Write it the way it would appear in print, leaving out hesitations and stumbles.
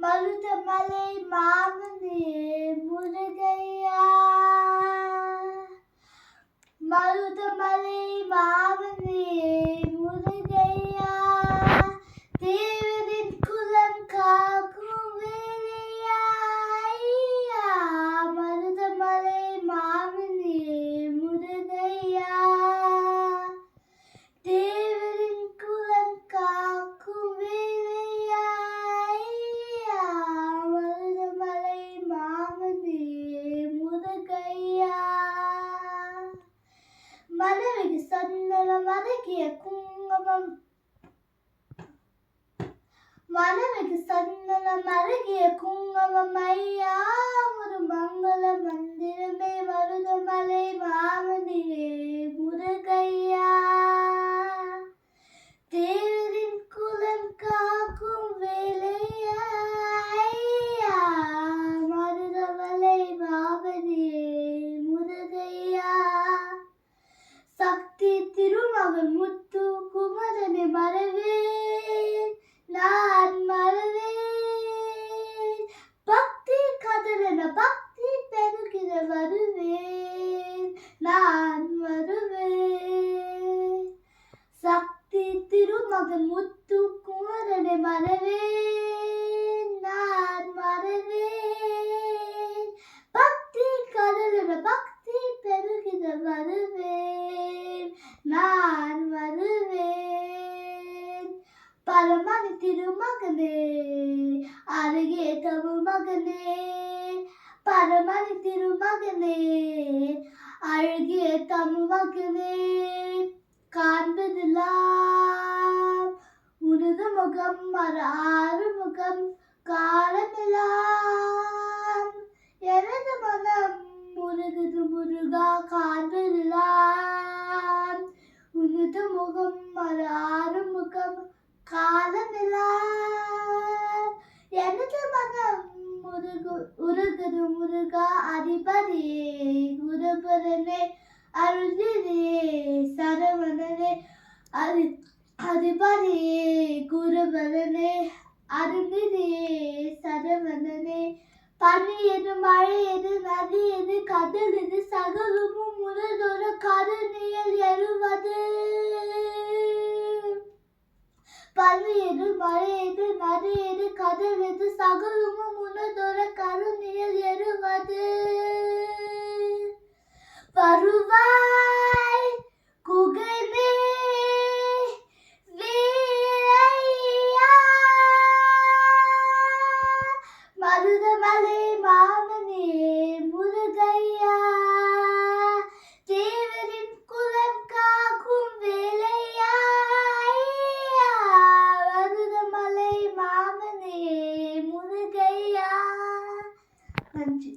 மருதமலை மாமனே முருகையா, மருதமலை மாமனே முருகையா, தேவரின் குலம் காக்கும் வேலையா, மருதமலை மாமனே முருகையா, தேவரின் குலம் காக்கும் வேலையா, மருதமலை மாமனே முருகையா, மனைவிக்கு சந்தனம் அழகிய குங்குமம், மனைவிக்கு சந்தனம் அழகிய குங்குமம் ஐயா, ஒரு மங்கள மந்திரமே மருதமலை மாமனே முருகையா, தேவரின் குலம் காக்கும் வேலையா, மருதமலை மாமனே முருகையா, சக்தி திருமகன் முத்து குமரனை மறவேன் நான் மறவேன், பக்தி கதறன பக்தி பெருகிற வருவேன் நான் வருவேன், சக்தி திருமகன் முத்து குமரனை மறவேன் நான் மறவேன், பக்தி கதறன பக்தி பெருகிற வருவேன் நான் வருவேன், பரமணி திருமகனே அருகே தமிழ் மகனே, பரமணி திருமகனே அழகிய தமிழ் மகனே, காண்பதெல்லாம் உனது முகம் மறு முகம் காலமெல்லாம், எனது மனம் முருகுது முருகா, காண்பதெல்லாம் உனது முகம் மறு முகம் காலமெல்லாம், எனது மனம் உருகுது முருகா, அதிபதியே குருபரனே அருள்நிதியே சரவணனே, அதிபதியே குருபரனே அருள்நிதியே சரவணனே, பனி எது மழை எது நதி எது கடல் எது சகலமும் உனதொரு கருணையில் எழுவது, பனி எது மழை எது நதி எது கடல் எது சகலமும் உனதொரு கருணையில் எழுவது, வருவாய் குகனே வீரையா, மருதமலை மாமனே முருகையா, தேவரின் குலம் காக்கும் வேலையா, மருதமலை மாமனே முருகையா. நன்றி.